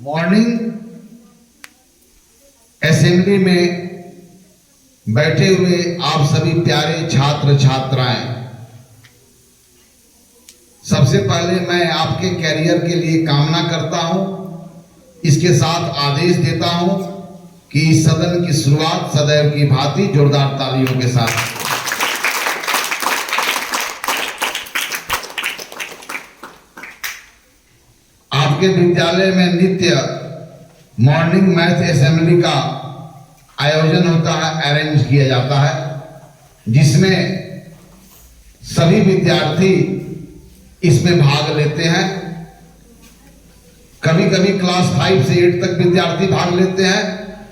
Morning assembly में बैठे हुए आप सभी प्यारे छात्र छात्राएं, सबसे पहले मैं आपके कैरियर के लिए कामना करता हूं। इसके साथ आदेश देता हूं कि इस सदन की शुरुआत सदैव की भांति जोरदार तालियों के साथ। आपके विद्यालय में नित्य मॉर्निंग मैथ असेंबली का आयोजन होता है, अरेंज किया जाता है, जिसमें सभी विद्यार्थी इसमें भाग लेते हैं। कभी कभी क्लास 5 से 8 तक विद्यार्थी भाग लेते हैं,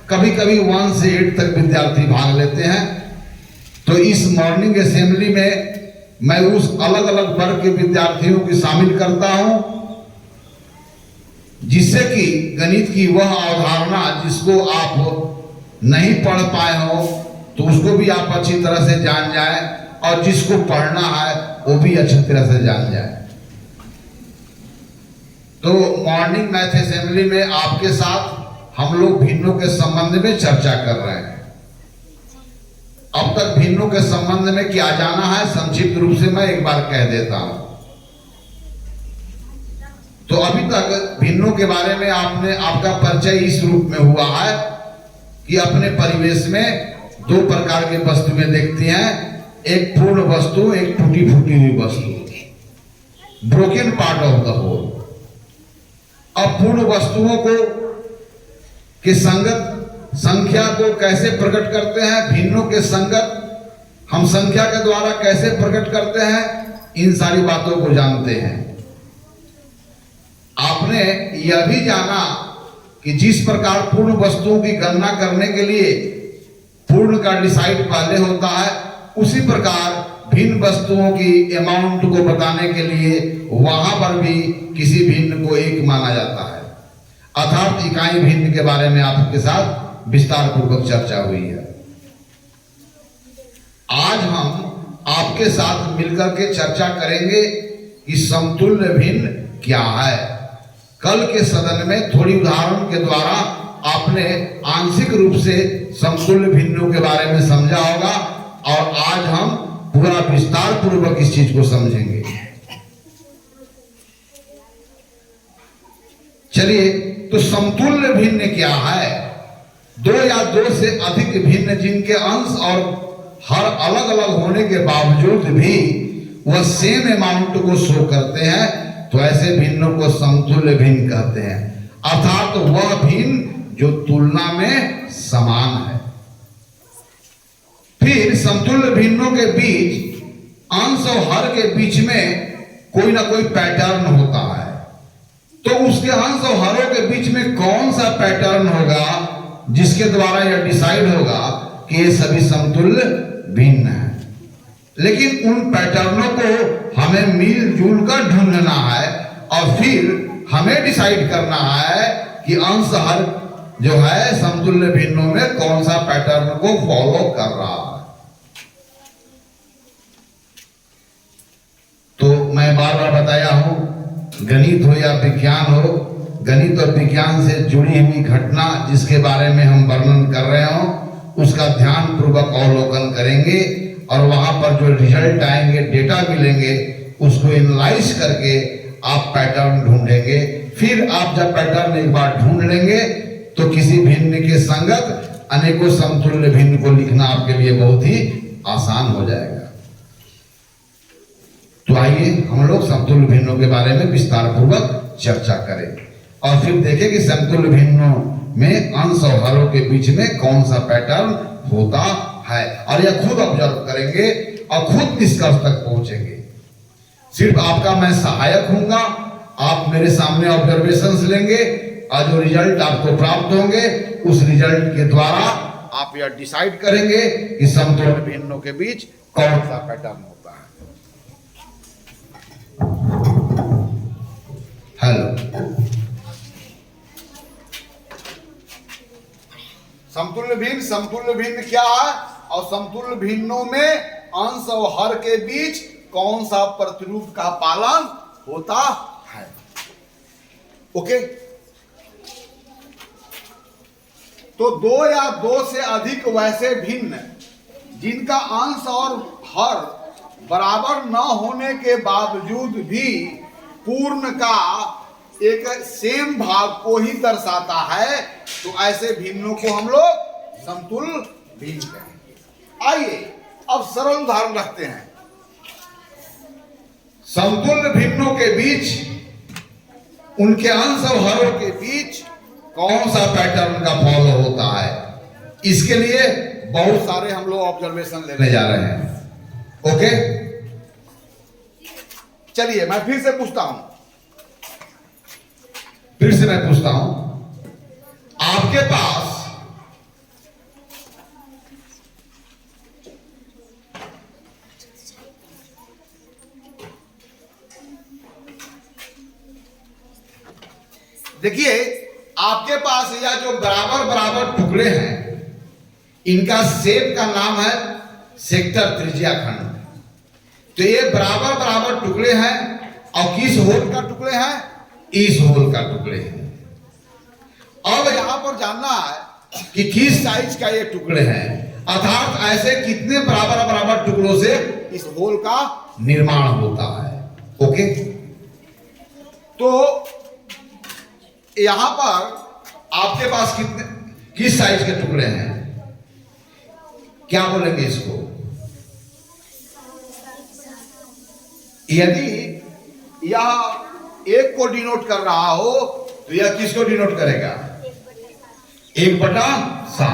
कभी कभी 1 से 8 तक विद्यार्थी भाग लेते हैं। तो इस मॉर्निंग असेंबली में मैं उस अलग अलग वर्ग के विद्यार्थियों को शामिल करता हूं, जिससे कि गणित की वह अवधारणा जिसको आप नहीं पढ़ पाए हो तो उसको भी आप अच्छी तरह से जान जाए, और जिसको पढ़ना है वो भी अच्छी तरह से जान जाए। तो मॉर्निंग मैथ असेंबली में आपके साथ हम लोग भिन्नों के संबंध में चर्चा कर रहे हैं। अब तक भिन्नों के संबंध में क्या जाना है, संक्षिप्त रूप से मैं एक बार कह देता हूं। तो अभी तक भिन्नों के बारे में आपका परिचय इस रूप में हुआ है कि अपने परिवेश में दो प्रकार के वस्तु में देखते हैं, एक पूर्ण वस्तु, एक टूटी फूटी हुई वस्तु, broken part of the whole. अब पूर्ण वस्तुओं को के संगत संख्या को कैसे प्रकट करते हैं, भिन्नों के संगत हम संख्या के द्वारा कैसे प्रकट करते हैं, इन सारी बातों को जानते हैं। आपने यह भी जाना कि जिस प्रकार पूर्ण वस्तुओं की गणना करने के लिए पूर्ण का डिसाइड पहले होता है, उसी प्रकार भिन्न वस्तुओं की अमाउंट को बताने के लिए वहां पर भी किसी भिन्न को एक माना जाता है। अर्थात इकाई भिन्न के बारे में आपके साथ विस्तार पूर्वक चर्चा हुई है। आज हम आपके साथ मिलकर के चर्चा करेंगे कि समतुल्य भिन्न क्या है। कल के सदन में थोड़ी उदाहरण के द्वारा आपने आंशिक रूप से समतुल्य भिन्नों के बारे में समझा होगा, और आज हम पूरा विस्तार पूर्वक इस चीज को समझेंगे। चलिए, तो समतुल्य भिन्न क्या है? दो या दो से अधिक भिन्न जिनके अंश और हर अलग अलग होने के बावजूद भी वह सेम अमाउंट को शो करते हैं, तो ऐसे भिन्नों को समतुल्य भिन्न कहते हैं। अर्थात वह भिन्न जो तुलना में समान है। फिर समतुल्य भिन्नों के बीच अंश और हर के बीच में कोई ना कोई पैटर्न होता है। तो उसके अंश और हरों के बीच में कौन सा पैटर्न होगा जिसके द्वारा यह डिसाइड होगा कि ये सभी समतुल्य भिन्न है। लेकिन उन पैटर्नों को हमें मिलजुल कर ढूंढना है, और फिर हमें डिसाइड करना है कि अंश हर जो है समतुल्य भिन्नों में कौन सा पैटर्न को फॉलो कर रहा है। तो मैं बार बार बताया हूं, गणित हो या विज्ञान हो, गणित और विज्ञान से जुड़ी हुई घटना जिसके बारे में हम वर्णन कर रहे हो, उसका ध्यान पूर्वक अवलोकन करेंगे, और वहां पर जो रिजल्ट आएंगे, डेटा मिलेंगे, उसको एनालाइज करके आप पैटर्न ढूंढेंगे। फिर आप जब पैटर्न एक बार ढूंढ लेंगे तो किसी भिन्न के संगत अनेकों समतुल्य भिन्न को लिखना आपके लिए बहुत ही आसान हो जाएगा। तो आइए हम लोग समतुल्य भिन्नों के बारे में विस्तार पूर्वक चर्चा करें, और फिर देखें कि समतुल्य भिन्नों में अंश और हरों के बीच में कौन सा पैटर्न होता है, और यह खुद ऑब्जर्व करेंगे और खुद निष्कर्ष तक पहुंचेंगे। सिर्फ आपका मैं सहायक हूंगा, आप मेरे सामने ऑब्जर्वेशंस लेंगे, और जो रिजल्ट आपको प्राप्त होंगे उस रिजल्ट के द्वारा आप यह डिसाइड करेंगे कि समतुल्य भिन्नों के बीच कौन सा पैटर्न होता है। हेलो, समतुल्य भिन्न क्या है, और समतुल्य भिन्नों में अंश और हर के बीच कौन सा प्रतिरूप का पालन होता है। ओके, तो दो या दो से अधिक वैसे भिन्न जिनका अंश और हर बराबर न होने के बावजूद भी पूर्ण का एक सेम भाग को ही दर्शाता है, तो ऐसे भिन्नों को हम लोग समतुल्य भिन्न कहेंगे। आइए अब सरल उदाहरण रखते हैं। समतुल्य भिन्नों के बीच, उनके अंश और हरों के बीच कौन सा पैटर्न का फॉलो होता है, इसके लिए बहुत सारे हम लोग ऑब्जर्वेशन लेने जा रहे हैं। ओके, चलिए मैं फिर से पूछता हूं, आपके पास देखिए, आपके पास यह जो बराबर बराबर टुकड़े हैं, इनका शेप का नाम है सेक्टर त्रिज्या खंड। तो ये बराबर बराबर टुकड़े हैं और किस होल का टुकड़े हैं? इस होल का टुकड़े हैं। अब यहां पर जानना है कि किस साइज का ये टुकड़े हैं, अर्थात ऐसे कितने बराबर बराबर टुकड़ों से इस होल का निर्माण होता है। ओके, तो यहां पर आपके पास किस साइज के टुकड़े हैं? क्या बोलेंगे इसको? यदि यह एक को डिनोट कर रहा हो तो यह किसको डिनोट करेगा? 1/7।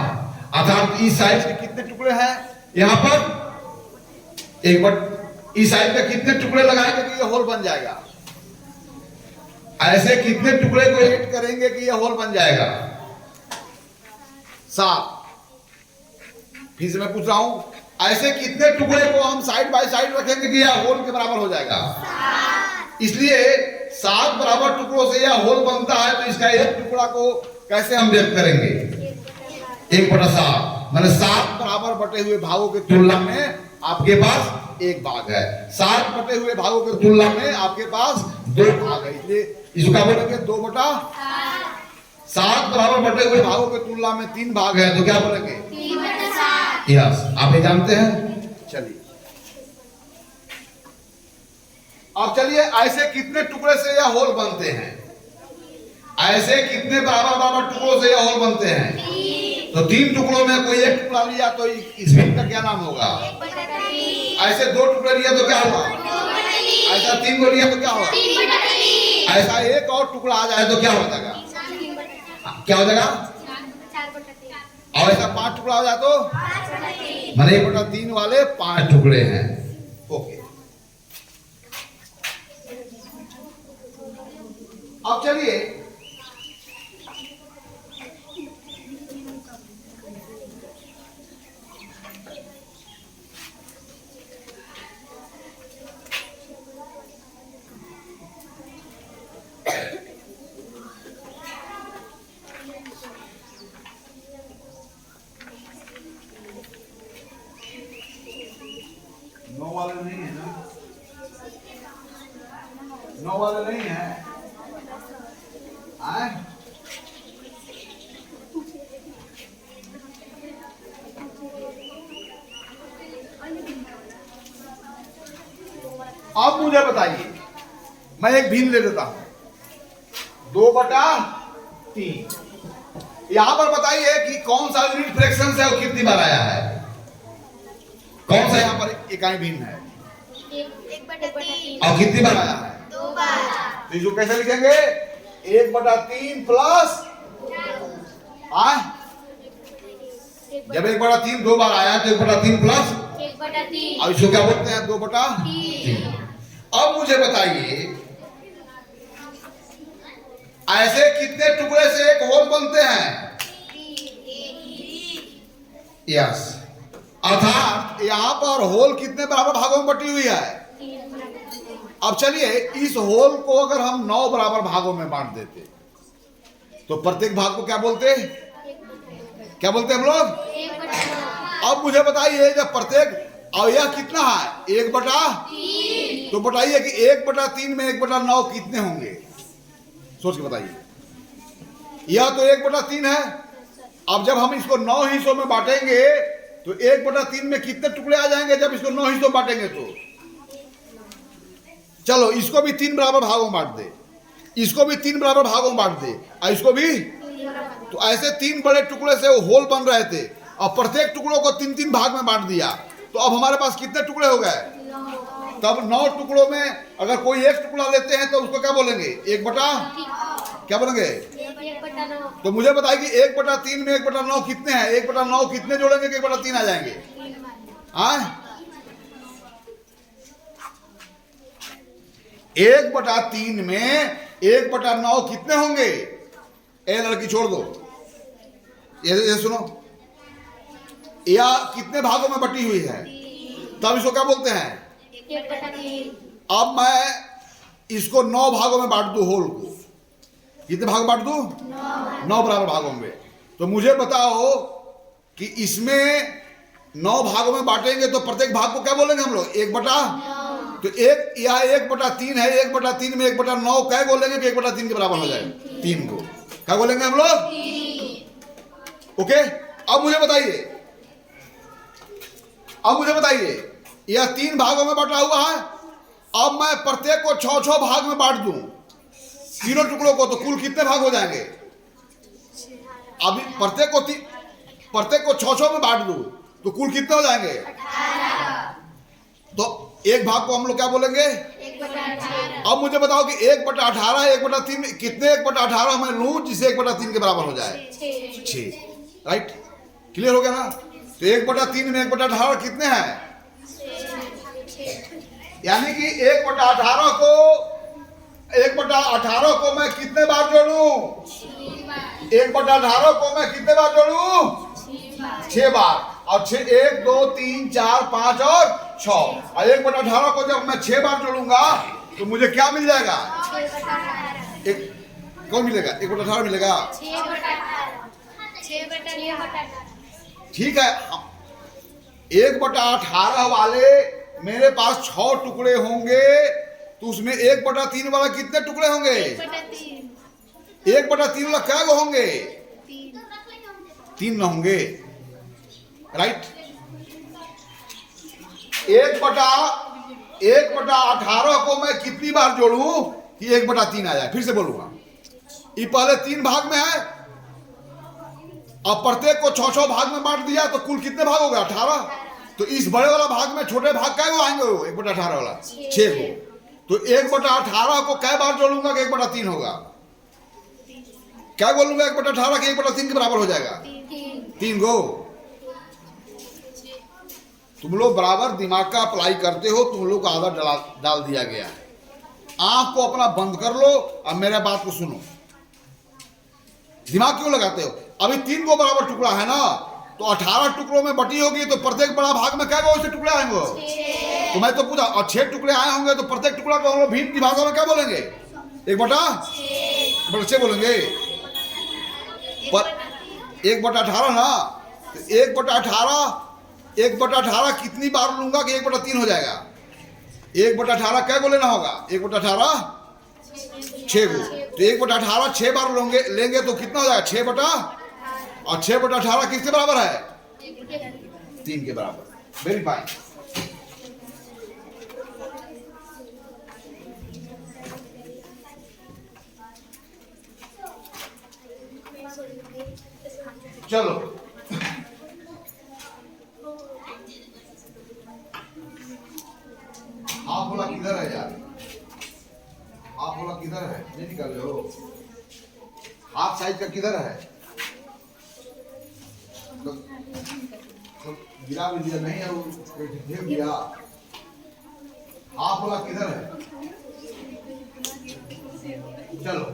अर्थात इस साइज के कितने टुकड़े हैं? यहां पर इस साइज के कितने टुकड़े लगाएंगे कि यह होल बन जाएगा? ऐसे कितने टुकड़े को ऐड करेंगे कि यह होल बन जाएगा? 7। फिर से मैं पूछ रहा हूं, ऐसे कितने टुकड़े को हम साइड बाय साइड रखेंगे कि यह होल के बराबर हो जाएगा? 7। इसलिए 7 बराबर टुकड़ों से यह होल बनता है, तो इसका एक टुकड़ा को कैसे हम व्यक्त करेंगे? 1/7। मतलब 7 बराबर बटे हुए भागों के तुलना में आपके पास एक भाग है, 7 बटे हुए भागों के तुलना में आपके पास 2 भाग है, इसलिए इसको क्या बोलेंगे? 2/7। 7 बराबर बटे हुए भागों के तुलना में 3 भाग है, तो क्या बोलेंगे? 3/7। यस, आप ये जानते हैं। चलिए अब चलिए, ऐसे कितने टुकड़े से यह होल बनते हैं? ऐसे कितने बराबर बराबर टुकड़ों से यह होल बनते हैं? 3। तो 3 टुकड़ों में कोई एक टुकड़ा लिया तो इस भिन्न का क्या नाम होगा? 1/3। ऐसे 2 टुकड़े लिया तो क्या होगा? 2/3। ऐसा 3 को लिया तो क्या होगा? 3/3। ऐसा एक और टुकड़ा आ जाए तो क्या हो जाएगा? क्या हो जाएगा? 4/3। और ऐसा 5 टुकड़ा हो जाए तो 5/3। मतलब 1/3 वाले 5 टुकड़े हैं। ओके, अब चलिए नो वाले नहीं है ना? नो वाले नहीं है? आए? अब मुझे बताइए, मैं एक भिन्न ले लेता हूं, 2/3। यहां पर बताइए कि कौन सा यूनिट फ्रैक्शन से और कितनी बार आया है? कौन सा यहां पर इकाई भिन्न है? 1/3। और कितनी बार आया है? 2 बार। तो इसको कैसे लिखेंगे? 1/3 प्लस जब 1/3 2 बार आया तो 1/3 प्लस 1/3। और इसको क्या बोलते हैं? 2/3। अब मुझे बताइए, ऐसे कितने टुकड़े से एक होल बनते हैं? 3। यस, अर्थात यहां पर होल कितने बराबर भागों में बटी हुई है? 3। अब चलिए, इस होल को अगर हम 9 बराबर भागों में बांट देते तो प्रत्येक भाग को क्या बोलते? क्या बोलते हम लोग? 1/9। अब मुझे बताइए, जब प्रत्येक, और यह कितना है? 1/3। तो बताइए कि 1/3 में 1/9 कितने होंगे? सोच के बताइए। यह तो 1/3 है, अब जब हम इसको 9 हिस्सों में बांटेंगे तो 1/3 में कितने टुकड़े आ जाएंगे जब इसको 9 हिस्सों में बांटेंगे तो? चलो इसको भी 3 बराबर भागों में बांट दे, इसको भी 3 बराबर भागों में बांट दे, और इसको भी। तो ऐसे 3 बड़े टुकड़े से वो होल बन रहे थे और प्रत्येक टुकड़ों को 3-3 भाग में बांट दिया। तो अब हमारे पास कितने टुकड़े हो गए? तब 9 टुकड़ों में अगर कोई एक टुकड़ा लेते हैं तो उसको क्या बोलेंगे? 1/, क्या बोलेंगे? तो मुझे बताइए कि 1/3 में 1/9 कितने हैं? 1/9 कितने जोड़ेंगे कि 1/3 आ जाएंगे? हाँ, 1/3 में 1/9 कितने होंगे? ए लड़की छोड़ दो, ये सुनो, या कितने भागों में बटी हुई है? तब इसको क्या बोलते हैं? अब मैं इसको 9 भागों में बांट दूं, होल को कितने भाग बांट दूं? 9 बराबर भागों में। तो मुझे बताओ कि इसमें 9 भागों में बांटेंगे तो प्रत्येक भाग को क्या बोलेंगे हम लोग? 1/, तो एक या 1/3 है, 1/3 में 1/9 क्या बोलेंगे कि 1/3 के बराबर हो जाए? 3 को क्या बोलेंगे हम लोग? ओके। अब मुझे बताइए यह 3 भागों में बटा हुआ है। अब मैं प्रत्येक को 6-6 भाग में बांट दूं तीनों टुकड़ों को, तो कुल कितने भाग हो जाएंगे? अभी प्रत्येक को 6-6 में बांट दूं तो कुल कितने हो जाएंगे? 18। तो एक भाग को हम लोग क्या बोलेंगे? 1/18। अब मुझे बताओ कि 1/18 1/3 में कितने 1/18 मैं लूं जिसे 1/3 के बराबर हो जाए? 6। राइट, क्लियर हो गया ना? तो 1/3 में 1/18 कितने हैं? यानी कि 1/18 को मैं कितने बार जोड़ूं? 1/18 को मैं कितने बार जोड़ूं? 6 बार। और 6 1 2 3 4 5 और 6, और 1/18 को जब मैं 6 बार जोड़ूंगा तो मुझे क्या मिल जाएगा? कौन मिलेगा? 1/18 मिलेगा। ठीक है, 1/18 वाले मेरे पास 6 टुकड़े होंगे तो उसमें 1/3 वाला कितने टुकड़े होंगे? 1/3 वाला क्या होंगे? 3 होंगे। राइट, 1/18 को मैं कितनी बार जोड़ूं कि 1/3 आ जाए? फिर से बोलूंगा, ये पहले 3 भाग में है, अब प्रत्येक को 6-6 भाग में बांट दिया तो कुल कितने भाग हो गए? 18। तो इस बड़े वाला भाग में छोटे भाग क्या आएंगे? 1/18 वाला 6 को। तो 1/18 को कै बार जोड़ूंगा कि 1/3 होगा? क्या बोलूंगा? 1/18 के 1/3 के बराबर हो जाएगा? 3 को। तुम लोग बराबर दिमाग का अप्लाई करते हो, तुम लोग को आदत डाल दिया गया है। आंख को अपना बंद कर लो और मेरे बात को सुनो। दिमाग क्यों लगाते हो? अभी 3 को बराबर टुकड़ा है ना, तो 18 टुकड़ों में बटी होगी तो प्रत्येक बड़ा भाग में क्या से टुकड़े आएंगे? तो मैं तो पूछा, और 6 टुकड़े आए होंगे तो प्रत्येक टुकड़ा को हम लोग भीम की भाषा में क्या बोलेंगे? 1/6 बोलेंगे। पर 1/18 ना, तो 1/18 कितनी बार लूंगा कि 1/3 हो जाएगा? 1/18 क्या को लेना होगा? 1/18 6 को। तो 1/18 6 बार लेंगे तो कितना हो जाएगा? 6/18 किसके बराबर है? 3 के बराबर। Very fine. चलो, आप बोला किधर है यार? आप बोला किधर है? नहीं निकल रहे हो? हाफ साइज का किधर है? तो गिरा भी दिया नहीं है, वो ढेर दिया। हाफ बोला किधर है? चलो,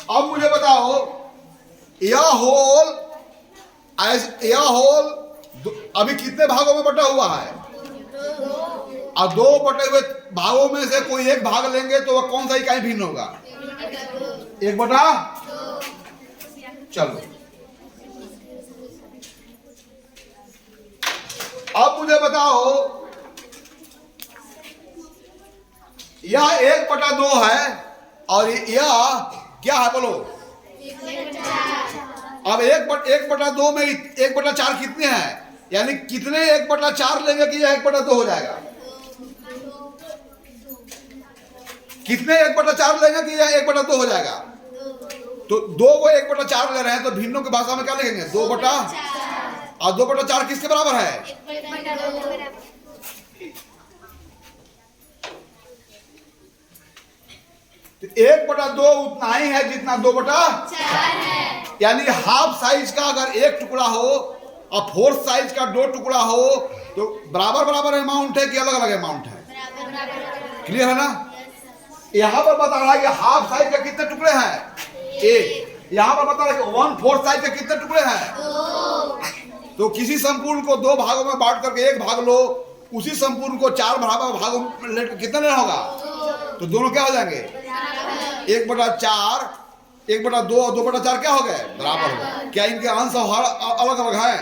अब मुझे बताओ, यह होल अभी कितने भागों में बटा हुआ है? और 2 बटे हुए भागों में से कोई एक भाग लेंगे तो वह कौन सा इकाई भिन्न होगा? 1/2। चलो, अब मुझे बताओ, यह 1/2 है और यह क्या है? बोलो, अब 1/2 में 1/4 कितने हैं, यानी कितने 1/4 लेंगे कि यह 1/2 हो जाएगा? कितने 1/4 लेंगे कि यह 1/2 हो जाएगा? तो 2 को 1/4 ले रहे हैं तो भिन्नों की भाषा में क्या लिखेंगे? 2/4। और 2/4 किसके बराबर है? 1/2 उतना ही है जितना 2/4 है। यानी हाफ साइज का अगर एक टुकड़ा हो और फोर्थ साइज का 2 टुकड़ा हो तो बराबर बराबर अमाउंट है कि अलग अलग अमाउंट है? क्लियर है ना? यहां पर बता रहा है कि हाफ साइज के कितने टुकड़े हैं? 1। यहां पर बता रहा है कि 1/4 साइज के कितने टुकड़े हैं? 2। तो किसी संपूर्ण को 2 भागों में बांट करके 1 भाग लो, उसी संपूर्ण को 4 भागों में लेकर कितना लेना होगा? तो दोनों क्या हो जाएंगे? 1/4, 1/2 और 2/4 क्या हो गए? बराबर हो गए। क्या इनके अंश और हर अलग अलग है?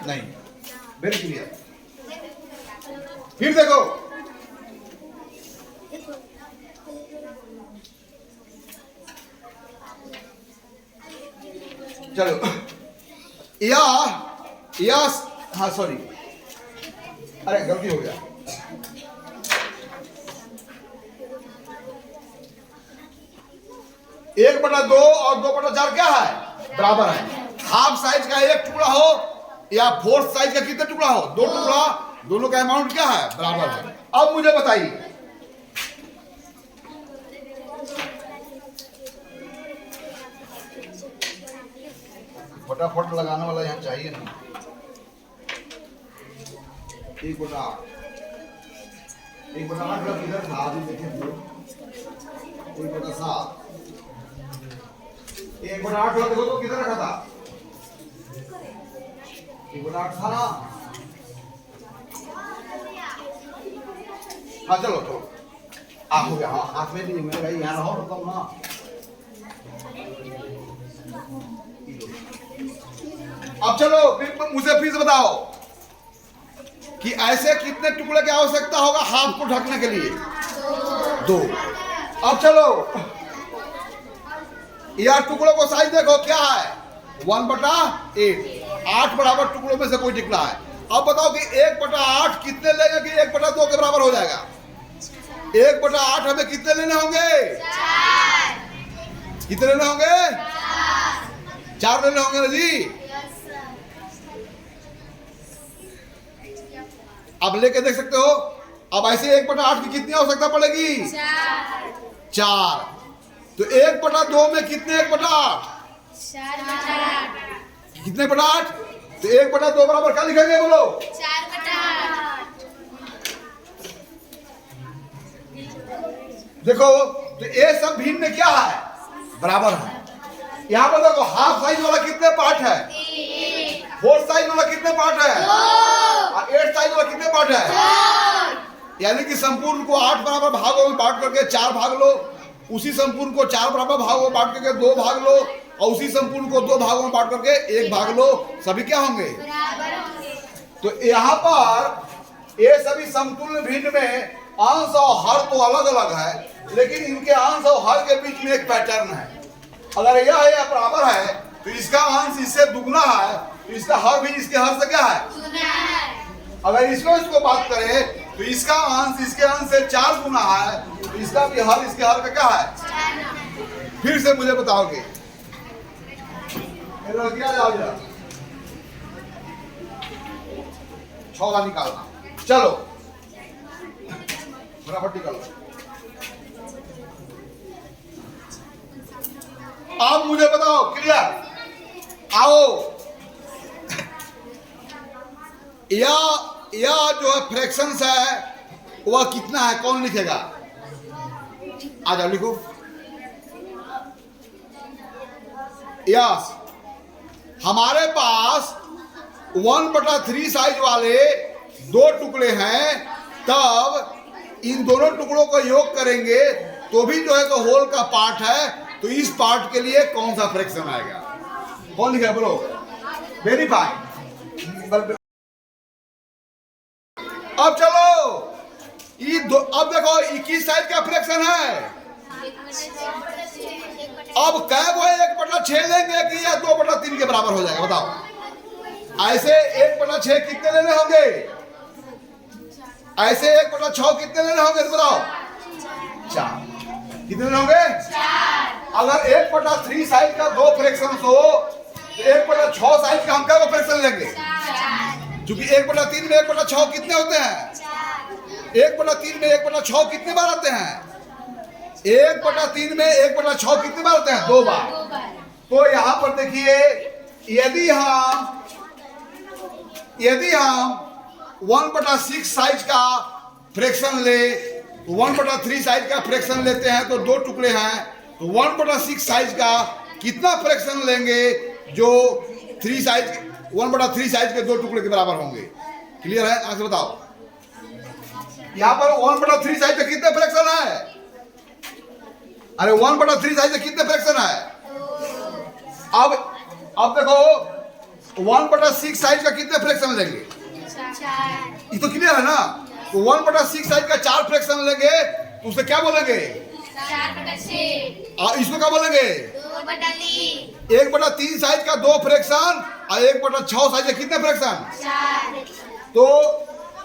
नहीं। Very clear. फिर देखो, चलो या हाँ सॉरी, अरे गलती हो गया। एक बटा 2 और 2/4 क्या है? बराबर है। हाफ साइज का एक टुकड़ा हो या फोर्थ साइज का कितने टुकड़ा हो? 2 टुकड़ा, दोनों का अमाउंट क्या है? बराबर है। अब मुझे बताइए, फटाफट लगाने वाला यहाँ चाहिए ना। 1/8 इधर था, अभी देखें 1/7, 1/8 देखो तो किधर रखा था? 1/8 था ना? हाँ चलो चलो, हो गया। हाँ हाथ में नहीं, मेरे भाई यहाँ रहो तब ना। अब चलो मुझे फिर से बताओ कि ऐसे कितने टुकड़े की आवश्यकता होगा हाथ को ढकने के लिए? 2। अब चलो यार टुकड़ों को साइज देखो क्या है? 1/8, 8 बराबर टुकड़ों में से कोई टिकला है। अब बताओ कि 1/8 कितने लेंगे कि 1/2 के बराबर हो जाएगा? 1/8 हमें कितने लेने होंगे? 4। कितने लेने होंगे? 4 लेने होंगे ना जी। अब लेके देख सकते हो। अब ऐसे 1/8 की कितनी आवश्यकता पड़ेगी? 4। तो 1/2 में कितने 1/8? 4/8। कितने 1/8? तो 1/2 बराबर क्या लिखेंगे बोलो? 4/8। देखो तो ये सब भिन्न क्या है? बराबर है। यहाँ पर देखो हाफ साइज वाला कितने पार्ट है? 1। फोर्थ साइज वाला कितने पार्ट है? 2। और 8 साइज वाला कितने पार्ट है? 4। यानी कि संपूर्ण को 8 बराबर भागों में बांट करके 4 भाग लो, उसी संपूर्ण को 4 बराबर भागों में बांट करके 2 भाग लो, और उसी संपूर्ण को 2 भागों में बांट करके 1 भाग लो। सभी क्या होंगे? बराबर होंगे। तो यहाँ पर ये सभी समतुल्य भिन्न में अंश और हर तो अलग अलग है, लेकिन इनके अंश और हर के बीच में एक पैटर्न है। अगर यह है या बराबर है तो इसका अंश इससे दुगना है, तो इसका हर भी इसके हर से क्या है? गुना है। अगर इसको बात करें तो इसका अंश इसके अंश से 4 गुना है, तो इसका भी हर इसके हर का क्या है? 4। फिर से मुझे बताओगे, क्या जाओ जरा 6 निकालना। चलो फटाफट निकालो। आप मुझे बताओ, क्लियर? आओ, या जो है फ्रैक्शंस है वह कितना है? कौन लिखेगा? आ जाओ लिखो। यस, हमारे पास 1/3 साइज वाले 2 टुकड़े हैं, तब इन दोनों टुकड़ों का योग करेंगे तो भी जो है तो होल का पार्ट है, तो इस पार्ट के लिए कौन सा फ्रैक्शन आएगा? कौन लिखा बोलो? वेरीफाई। अब चलो अब देखो 21 साइज का फ्रैक्शन है। अब कै वो 1/6 लेंगे कि या 2/3 के बराबर हो जाएगा बताओ। ऐसे 1/6 कितने लेने होंगे, ऐसे 1/6 कितने लेने होंगे तो बताओ। 4 कितने लेने होंगे। अगर 1/3 साइज का 2 फ्रैक्शन हो तो 1/6 साइज का हम क्या फ्रैक्शन लेंगे, क्योंकि 1/3 में 1/6 कितने होते हैं, 1/3 में 1/6 कितने बार आते हैं, 1/3 में 1/6 कितने बार आते हैं, 2 बार। तो यहां पर देखिए यदि हम 1/6 साइज का फ्रैक्शन ले, 1/3 साइज का फ्रैक्शन लेते हैं तो 2 टुकड़े हैं, तो 1/6 साइज का कितना फ्रैक्शन लेंगे जो 3 साइज 1/3 साइज के 2 टुकड़े के बराबर होंगे। क्लियर है, आगे बताओ। यहां पर 1/3 साइज का कितने फ्रैक्शन है, अरे 1/3 साइज का कितने फ्रैक्शन है। अब देखो 1/6 साइज का कितने फ्रैक्शन लेंगे, ये तो क्लियर है ना। तो 1/6 साइज का 4 फ्रैक्शन लेंगे तो उसे क्या बोलेंगे, 4/6 इसको क्या बोलेंगे, 2/3 1/3 साइज का 2 फ्रैक्शन और 1/6 साइज का कितने फ्रैक्शन, 4 तो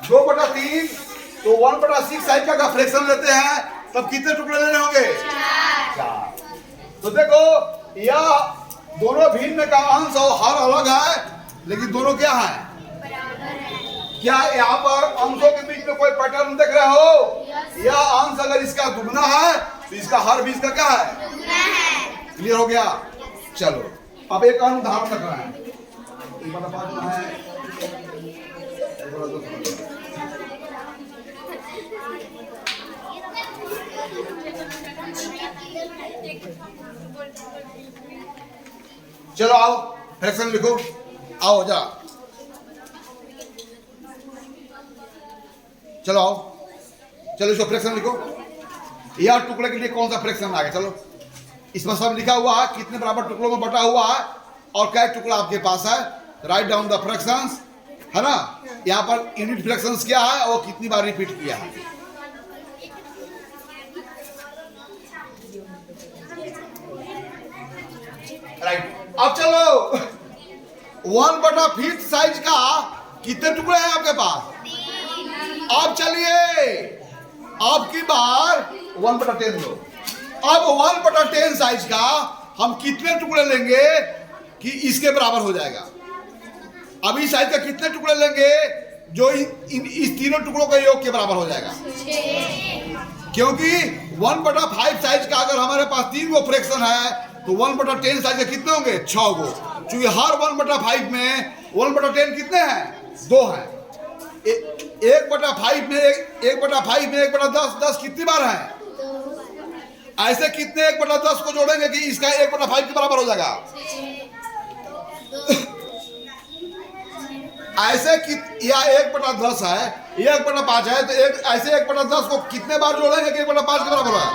2/3, तो 1/6 साइज का फ्रैक्शन लेते हैं तब कितने टुकड़े लेने होंगे, 4। तो देखो यह दोनों भिन्न का अंश और हर अलग है, लेकिन दोनों क्या है, क्या यहाँ पर अंशों के बीच में कोई पैटर्न देख रहे हो, यह अंश अगर इसका दुगना है तो इसका हर बीच का क्या है, क्लियर हो गया। चलो अब एक और उदाहरण रखना है, चलो आओ फ्रैक्शन लिखो, आओ जा, चलो आओ, चलो इसको फ्रैक्शन लिखो। यह टुकड़े के लिए कौन सा फ्रैक्शन आ गया, चलो इसमें सब लिखा हुआ है, कितने बराबर टुकड़ों में बटा हुआ है और क्या टुकड़ा आपके पास है, राइट डाउन द फ्रैक्शंस, है ना। यहाँ पर यूनिट फ्रैक्शंस क्या है और कितनी बार रिपीट किया है। राइट, अब चलो 1/5 साइज का कितने टुकड़े हैं आपके पास, अब चलिए आपकी बार 1/10 लो। अब 1/10 साइज का हम कितने टुकड़े लेंगे कि इसके बराबर हो जाएगा। अब इस साइज का कितने टुकड़े लेंगे जो इस तीनों टुकड़ों के योग के बराबर हो जाएगा, क्योंकि 1/5 साइज का अगर हमारे पास 3 गो फ्रैक्शन है तो 1/10 साइज के कितने होंगे, 6 गो, क्योंकि हर 1/5 में 1/10 कितने हैं, 2 हैं। 1/5 में 1/10 10 कितनी बार है, ऐसे कितने 1/10 को जोड़ेंगे कि इसका 1/5 के बराबर हो जाएगा। ऐसे या 1/10 है, 1/5 है, तो ऐसे 1/10 को कितने बार जोड़ेंगे कि 1/5 के बराबर है,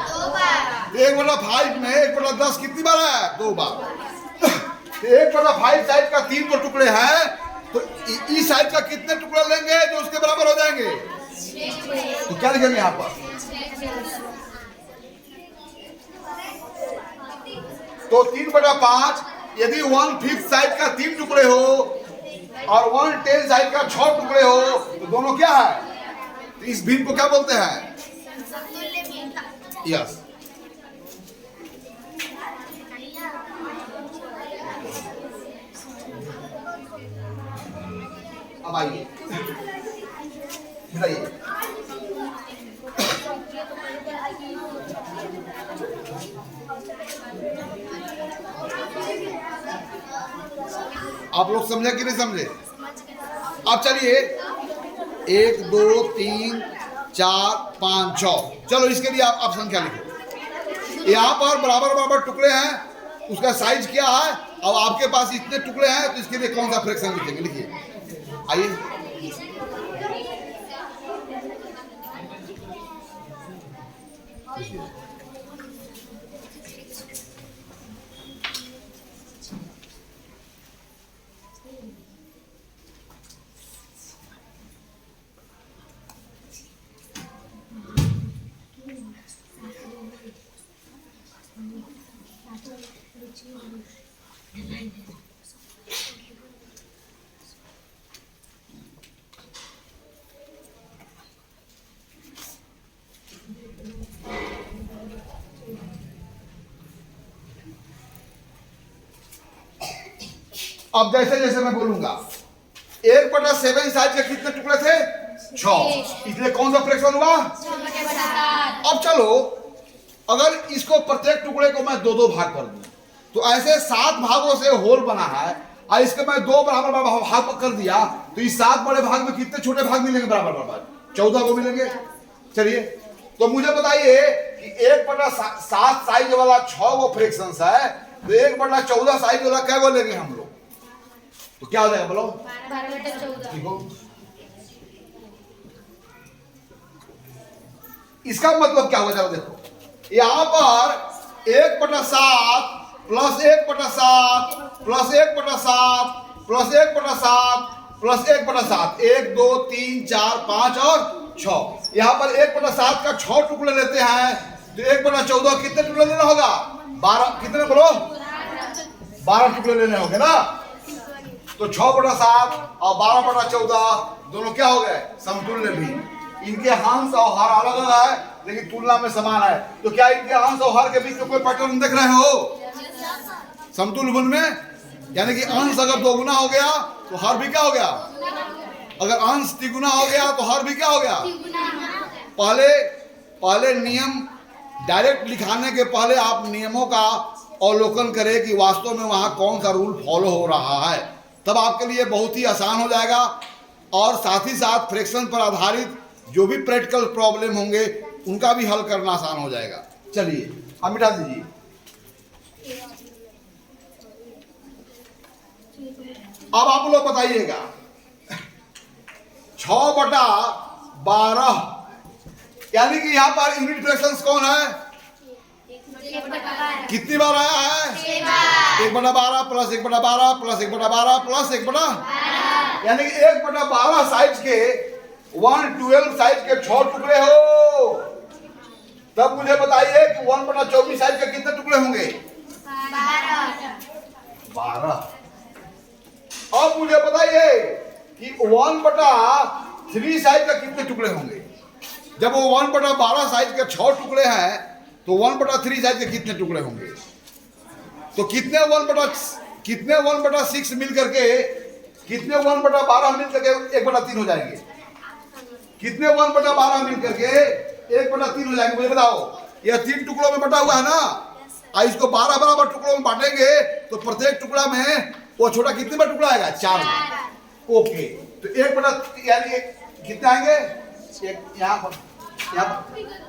1/5 में 1/10 कितनी बार है, 2 बार। 1/5 साइज का 3 को टुकड़े हैं तो इस साइज का कितने टुकड़े लेंगे जो उसके बराबर हो जाएंगे, तो क्या लिखेंगे यहाँ पर, तो 3/5 यदि 1/5 साइज का 3 टुकड़े हो और 1/10 साइज का 6 टुकड़े हो तो दोनों क्या है, तो इस भिन्न को क्या बोलते हैं, यस। अब आइए बताइए, आप लोग समझे कि नहीं समझे। अब चलिए 1 2 3 4 5 6, चलो इसके लिए आप संख्या लिखो। यहाँ पर बराबर बराबर टुकड़े हैं, उसका साइज क्या है, अब आपके पास इतने टुकड़े हैं तो इसके लिए कौन सा फ्रैक्शन लिखेंगे, लिखिए आइए। अब जैसे जैसे मैं बोलूंगा 1/7 साइज के कितने टुकड़े थे 6, इसलिए कौन सा फ्रैक्शन हुआ। अब चलो अगर इसको प्रत्येक टुकड़े को मैं 2-2 भाग कर दूं तो ऐसे 7 भागों से होल बना है और इसके मैं 2 बराबर भाग कर दिया तो इस 7 बड़े भाग में कितने छोटे भाग मिलेंगे बराबर बराबर 14 को मिलेंगे। चलिए तो मुझे बताइए कि 1/7 साइज वाला 6 वो फ्रैक्शंस है तो 1/14 साइज वाला क्या को लेंगे हम लोग तो क्या हो जाएगा बोलो 12/14 ठीक हो। इसका मतलब क्या हो जाएगा देखो यहां पर 1/7 प्लस 1/7 प्लस 1/7 प्लस 1/7 प्लस 1/7 1 2 3 4 5 और 6 यहां पर 1/7 का 6 टुकड़े लेते हैं तो 1/14 कितने टुकड़े लेना होगा 12 कितने बोलो 12 टुकड़े लेने होंगे ना तो 6/7 और 12/14 दोनों क्या हो गए समतुल्य भी। इनके अंश और हर अलग अलग है लेकिन तुलना में समान है तो क्या इनके अंश और हर के बीच में कोई पैटर्न देख रहे हो समतुल्य गुण में यानी कि अंश अगर 2 गुना हो गया तो हर भी क्या हो गया अगर अंश 3 गुना हो गया तो हर भी क्या हो गया। पहले नियम डायरेक्ट लिखाने के पहले आप नियमों का अवलोकन करें कि वास्तव में वहां कौन सा रूल फॉलो हो रहा है तब आपके लिए बहुत ही आसान हो जाएगा और साथ ही साथ फ्रैक्शन पर आधारित जो भी प्रैक्टिकल प्रॉब्लम होंगे उनका भी हल करना आसान हो जाएगा। चलिए अब मिटा दीजिए। अब आप लोग बताइएगा 6/12 यानी कि यहाँ पर यूनिट फ्रैक्शंस कौन है कितनी बार आया है 1/12 प्लस 1/12 प्लस 1/12 प्लस 1/12 यानी कि 1/12 साइज के 1/12 साइज के 6 टुकड़े हो तब मुझे बताइए कि 1/24 साइज के कितने टुकड़े होंगे 12। अब मुझे बताइए कि 1/3 साइज का कितने टुकड़े होंगे जब वो 1/12 साइज के 6 टुकड़े हैं तो 1/3 साइज के कितने टुकड़े होंगे तो कितने 1/6 मिल करके कितने 1/12 मिल करके 1/3 हो जाएंगे कितने 1/12 मिल करके 1/3 हो जाएंगे मुझे बताओ। यह 3 टुकड़ों में बटा हुआ है ना और इसको 12 बराबर टुकड़ों में बांटेंगे तो प्रत्येक टुकड़ा में वो छोटा कितने बार टुकड़ा आएगा 4। ओके तो 1 यानी कितने आएंगे यहाँ पर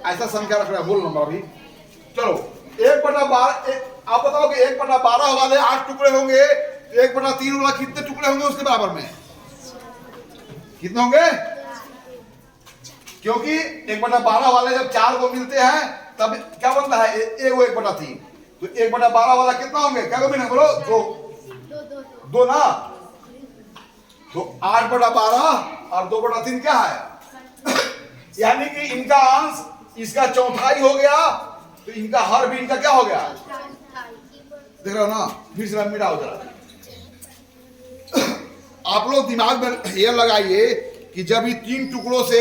ऐसा संख्या रख रहा है बोल नंबर अभी चलो 1/12 आप बताओ कि 1/12 वाले 8 टुकड़े होंगे 1/3 वाला कितने टुकड़े होंगे उसके बराबर में कितने होंगे क्योंकि 1/12 वाले जब 4 को मिलते हैं तब क्या बनता है 1/3 तो 1/12 वाला कितना होंगे क्या को मिलेंगे बोलो 2 ना तो 8/12 और 2/3 क्या है यानी कि इनका अंश इसका चौथाई हो गया तो इनका हर भी इनका क्या हो गया देख रहे हो ना फिर से मिटा हो जरा। आप लोग दिमाग में ये लगाइए कि जब ये 3 टुकड़ों से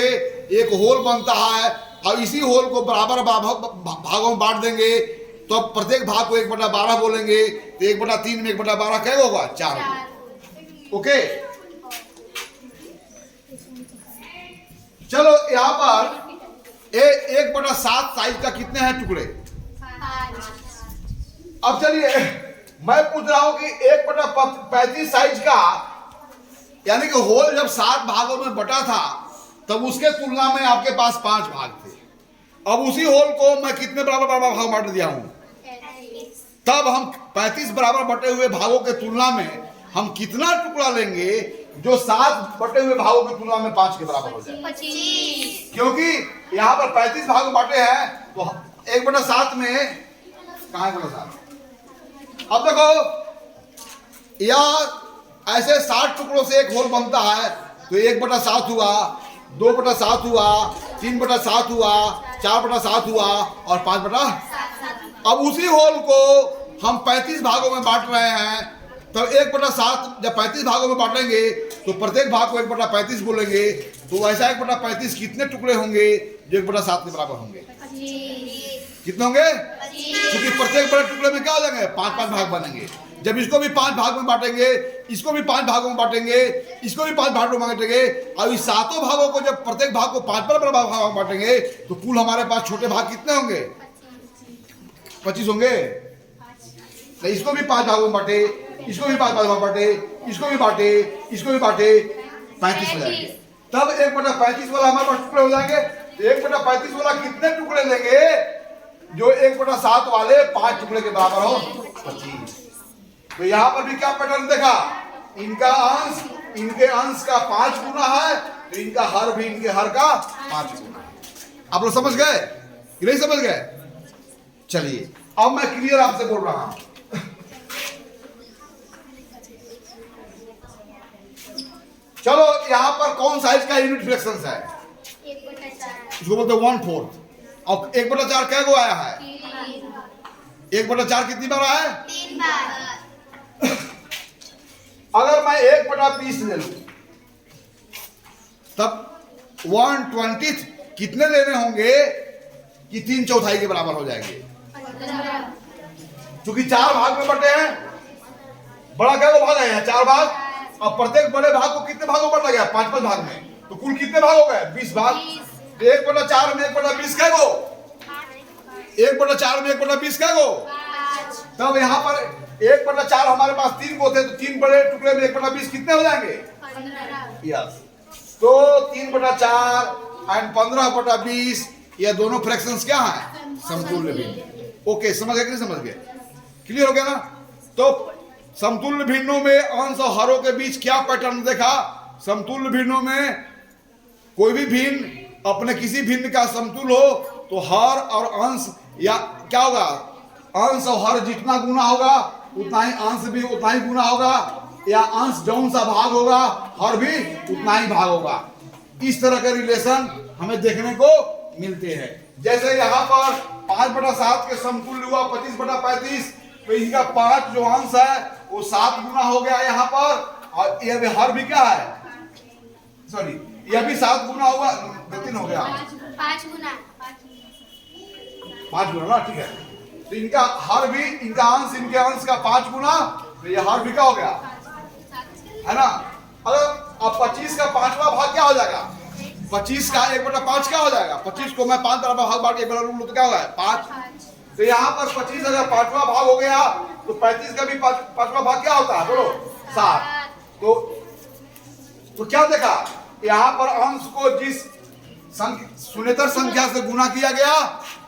एक होल बनता है और इसी होल को बराबर भागों में बांट देंगे तो प्रत्येक भाग को 1/12 बोलेंगे तो 1/3 में 1/12 क्या होगा 4। ओके चलो यहाँ पर 1/7 साइज का कितने हैं टुकड़े। अब चलिए मैं पूछ रहा हूं कि 1/35 साइज का यानी कि होल जब 7 भागों में बटा था तब उसके तुलना में आपके पास 5 भाग थे अब उसी होल को मैं कितने बराबर भाग बांट दिया हूं तब हम 35 बराबर बटे हुए भागों के तुलना में हम कितना टुकड़ा लेंगे जो 7 बटे हुए भागों की तुलना में 5 के बराबर हो जाए 25 क्योंकि यहाँ पर 35 भाग बांटे हैं तो 1/7 में कहाँ 1/7 अब देखो यह ऐसे 60 टुकड़ों से एक होल बनता है तो 1/7 हुआ 2/7 हुआ 3/7 हुआ 4/7 हुआ और 5/7 अब उसी होल को हम 35 भागों में बांट रहे हैं तो 1/7 जब 35 भागों में बांटेंगे तो प्रत्येक भाग को 1/35 बोलेंगे तो वैसा 1/35 कितने टुकड़े होंगे जो 1/7 के बराबर होंगे कितने होंगे क्योंकि प्रत्येक बड़े टुकड़े में क्या हो जाएंगे 5-5 भाग बनेंगे जब इसको भी 5 भाग में बांटेंगे, इसको भी 5 भागों में बांटेंगे, इसको भी 5 भागों में बांटेंगे, और इस सातों भागों को जब प्रत्येक भाग को 5 भागों में बांटेंगे तो कुल हमारे पास छोटे भाग कितने होंगे? 25 होंगे। तो इसको भी 5 भागों में बांटे, इसको भी 5 भागों में बांटे, इसको भी बांटे, इसको भी बांटे, 35 हो जाएंगे। तब 1/35 वाला हमारे पास टुकड़े हो जाएंगे। 1/35 वाला कितने टुकड़े लेंगे? जो 1/7 वाले 5 टुकड़े के बराबर हो, 25। तो यहां पर भी क्या पैटर्न देखा? इनका अंश इनके अंश का 5 गुना है, तो इनका हर भी इनके हर का 5 गुना है। आप लोग समझ गए कि नहीं समझ गए? चलिए अब मैं क्लियर आपसे बोल रहा हूं। चलो यहां पर कौन साइज का यूनिट फ्रैक्शंस है? 1/4 इसको बोलते हैं 1/4। और 1/4 क्या को आया है? 1/4 कितनी बार आया है? 3 बार। अगर मैं 1/20 ले लूं तब 1/20 कितने लेने होंगे कि 3/4 के बराबर हो जाएंगे? 15। क्योंकि 4 भाग में बटे हैं। बड़ा क्या को भाग है? 4 भाग। और प्रत्येक बड़े भाग को कितने भागों में बांटा गया? 5 भाग में। तो कुल कितने भाग हो गए? 20 भाग। 1/4 में 1/20 क्या को? 1/4 में 1/20 क्या को? तब यहाँ पर 1/4 हमारे पास 3 को थे, तो 3 बड़े टुकड़े में 1/20 कितने हो जाएंगे? 15। यस। तो 3/4 एंड 15/20 ये दोनों फ्रैक्शंस क्या हैं? समतुल्य भिन्न। ओके, समझ गए कि नहीं समझ गए? क्लियर हो गया ना? तो समतुल्य भिन्नों में अंश और हरों के बीच क्या पैटर्न देखा? समतुल्य भिन्नों में कोई भी भिन्न अपने किसी भिन्न का समतुल्य हो तो हर और अंश या क्या होगा? अंश और हर जितना गुना होगा उतना ही अंश भी उतना ही गुना होगा, या अंश जौन सा भाग होगा हर भी उतना ही भाग होगा। इस तरह के रिलेशन हमें देखने को मिलते हैं। जैसे यहाँ पर 5/7 के समतुल्य हुआ 25/35, तो इनका 5 जो अंश है वो 7 गुना हो गया यहाँ पर, और यह भी हर भी क्या है? सॉरी, यह भी 7 गुना हुआ, 3 हो गया, 5 गुना 5 गुना ना, ठीक है। तो इनका हर भी इनका अंश इनके अंश का 5 गुना, तो यह हर भी क्या हो गया? है ना? अगर अब 25 का 5वां भाग क्या हो जाएगा? 25 का 1/5 क्या हो जाएगा? 25 को मैं 5 बराबर भाग बांट के 1 बराबर लूं तो क्या होगा? 5। तो यहाँ पर 25 अगर 5वां भाग हो गया तो 35 का भी 5वां भाग क्या होता है? बोलो, 7। तो क्या देखा? यहाँ पर अंश को जिस शून्येतर संख्या से गुना किया गया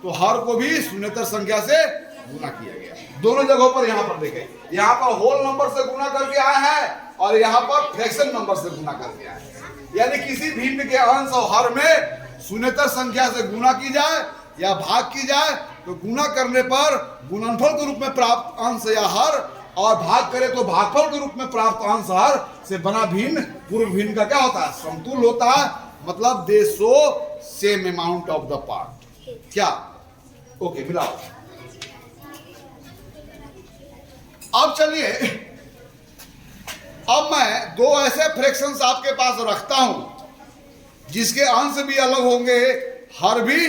तो हर को भी शून्येतर संख्या से गुना किया गया। दोनों जगहों पर यहाँ पर देखें, यहाँ पर होल नंबर से गुना करके आए हैं और यहाँ पर फ्रैक्शन नंबर से गुना करके आए हैं। यानी किसी भिन्न के अंश और हर में शून्येतर संख्या से गुना की जाए या भाग की जाए तो गुना करने पर गुणनफल के रूप में प्राप्त अंश या हर, और भाग करे तो भागफल के रूप में प्राप्त अंश हर से बना भिन्न पूर्व भिन्न का क्या होता है? समतुल्य होता है। मतलब दे show same amount of the part. क्या? ओके, मिलाओ। अब चलिए, अब मैं 2 ऐसे फ्रैक्शंस आपके पास रखता हूं जिसके अंश भी अलग होंगे, हर भी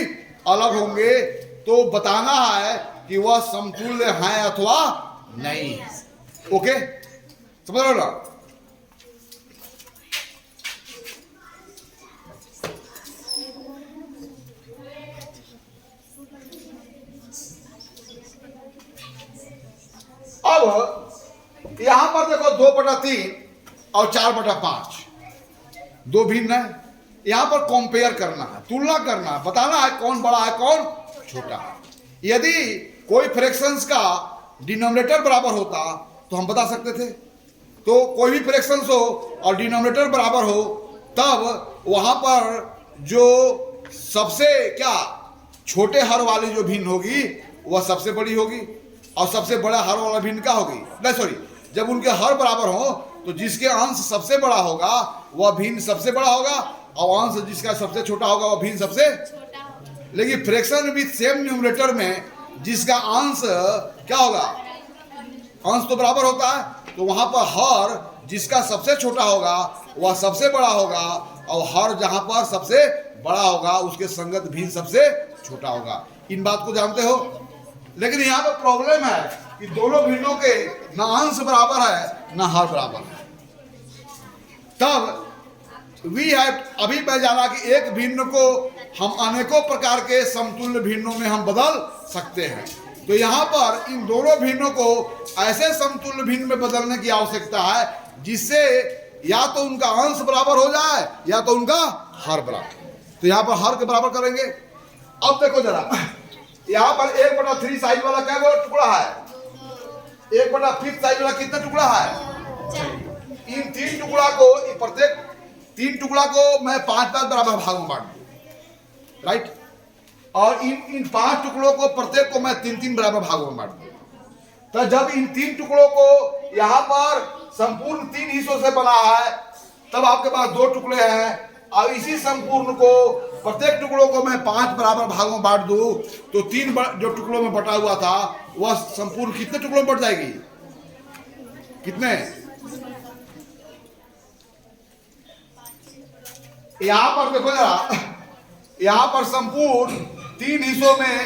अलग होंगे, तो बताना है कि वह समतुल्य है अथवा नहीं। ओके, समझ रहे हो ना? अब यहां पर देखो 2/3 और 4/5 दो भिन्न है। यहां पर कंपेयर करना है, तुलना करना है, बताना है कौन बड़ा है कौन छोटा है। यदि कोई फ्रैक्शंस का डिनोमिनेटर बराबर होता तो हम बता सकते थे। तो कोई भी फ्रैक्शंस हो और डिनोमिनेटर बराबर हो तब वहां पर जो सबसे क्या छोटे हर वाली जो भिन्न होगी वह सबसे बड़ी होगी, और सबसे बड़ा हर वाला भिन्न क्या होगी? नहीं सॉरी, जब उनके हर बराबर हो तो जिसके अंश सबसे बड़ा होगा वह भिन्न सबसे बड़ा होगा, और अंश जिसका सबसे छोटा होगा वह भिन्न सबसे छोटा होगा। लेकिन फ्रैक्शन विद सेम न्यूमरेटर में जिसका अंश क्या होगा? अंश तो बराबर होता है, तो वहां पर हर जिसका सबसे छोटा होगा वह सबसे बड़ा होगा, और हर जहां पर सबसे बड़ा होगा उसके संगत भिन्न सबसे छोटा होगा। इन बात को जानते हो? लेकिन यहाँ पर प्रॉब्लम है, कि दोनों भिन्नों के ना अंश बराबर है ना हर बराबर है, तब वी हैव, अभी मैं जाना कि एक भिन्न को हम अनेकों प्रकार के समतुल्य भिन्नों में हम बदल सकते हैं। तो यहाँ पर इन दोनों भिन्नों को ऐसे समतुल्य भिन्न में बदलने की आवश्यकता है जिससे या तो उनका अंश बराबर हो जाए या तो उनका हर बराबर। तो यहाँ पर हर के बराबर करेंगे। अब देखो जरा, यहाँ पर 1/3 साइज वाला क्या टुकड़ा है, 1/5 साइज वाला कितना टुकड़ा है। इन 3 टुकड़ा को, प्रत्येक 3 टुकड़ा को मैं 5 बराबर भागों में बांट दूं, राइट। और इन 5 टुकड़ों को प्रत्येक को मैं 3 बराबर भागों में बांट दूं। तो जब इन 3 टुकड़ों को यहाँ पर संपूर्ण 3 हिस्सों से बना है, तब आपके पास 2 टुकड़े हैं। और इसी संपूर्ण को, प्रत्येक टुकड़ों को मैं 5 बराबर भागों में बांट दूं, तो 3 जो टुकड़ों में बटा हुआ था वह संपूर्ण कितने टुकड़ों में बट जाएगी, कितने। यहां पर देखो जरा, यहां पर संपूर्ण 3 हिस्सों में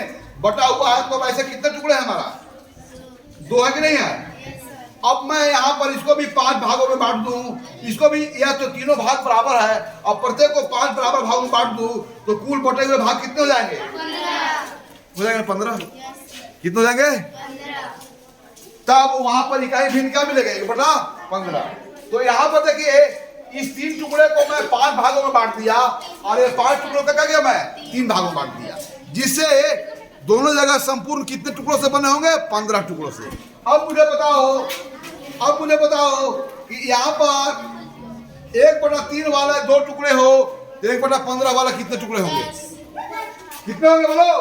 बटा हुआ है, तो वैसे कितने टुकड़े हैं हमारा, 2 है कि नहीं है। अब मैं यहाँ पर इसको भी 5 भागों में बांट दूं, इसको भी, यह तो तीनों भाग बराबर है, और प्रत्येक को 5 बराबर भागों में बांट दूं, तो कुल बटे हुए भाग कितने हो जाएंगे, 15। कितने हो जाएंगे, तब वहां पर इकाई भिन्न क्या मिलेगा, 1/15। तो यहाँ पर देखिए, इस 3 टुकड़े को मैं 5 भागों में बांट दिया, और ये 5 टुकड़ों का क्या किया मैं 3 भागों में बांट दिया, जिससे दोनों जगह संपूर्ण कितने टुकड़ों से बने होंगे, 15 टुकड़ों से। अब मुझे बताओ कि यहाँ पर 1/3 वाले 2 टुकड़े हो, तो 1/15 वाला कितने टुकड़े होंगे, कितने होंगे बोलो।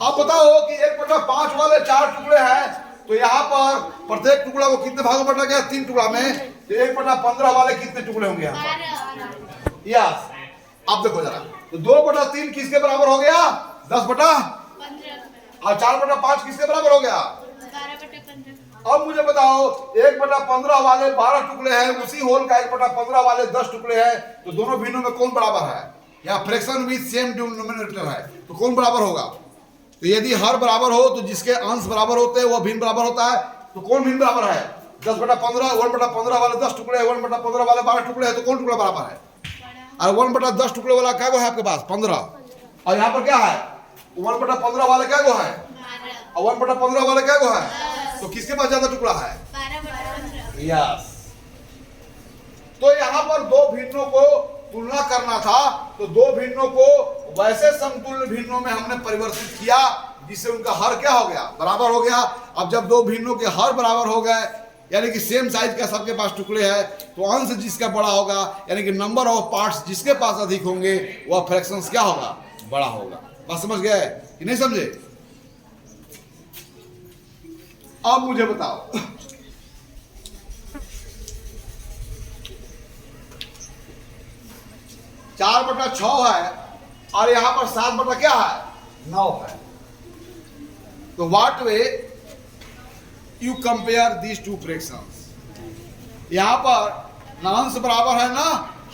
अब बताओ कि 1/5 वाले 4 टुकड़े हैं, तो यहाँ पर प्रत्येक टुकड़ा को कितने भागों में बटा गया, 3 टुकड़ा में, तो 1/15 वाले कितने टुकड़े होंगे यहाँ पर, यस। अब देखो जरा, तो 2/3 किसके बराबर हो गया, 10/15, और 4/5 किसके बराबर हो गया, 12/15। अब मुझे बताओ, 1/15 वाले 12 टुकड़े हैं, उसी होल का 1/15 वाले 10 टुकड़े हैं, तो दोनों भिन्नों में कौन बराबर है, या फ्रैक्शन विद सेम डिनोमिनेटर है, तो कौन बराबर होगा। तो यदि हर बराबर हो तो जिसके अंश बराबर होते हैं वह भिन्न बराबर होता है, तो कौन भिन्न बराबर है, 10/15, 1/15 वाले 10 टुकड़े, 1/15 वाले 12 टुकड़े है, तो कौन टुकड़ा बराबर है, और 1/10 टुकड़े वाला क्या है आपके पास, 15। और यहाँ पर क्या है, 1/15 वाले क्या है, और 1/15 वाले क्या है, तो किसके पास ज्यादा टुकड़ा है, 12/15। यस। तो यहाँ पर 2 भिन्नों को तुलना करना था, तो 2 भिन्नों को वैसे समतुल्य भिन्नों में हमने परिवर्तित किया जिससे उनका हर क्या हो गया, बराबर हो गया। अब जब 2 भिन्नों के हर बराबर हो गए, यानी कि सेम साइज का सबके पास टुकड़े हैं, तो अंश जिसका बड़ा होगा, यानी कि नंबर ऑफ पार्ट्स जिसके पास अधिक होंगे, वह फ्रैक्शंस क्या होगा, बड़ा होगा। बात समझ गए कि नहीं समझे। अब मुझे बताओ, 4/6 है, और यहां पर 7 क्या है, 9 है। तो what way you compare these 2 fractions. यहां पर ना अंश बराबर है ना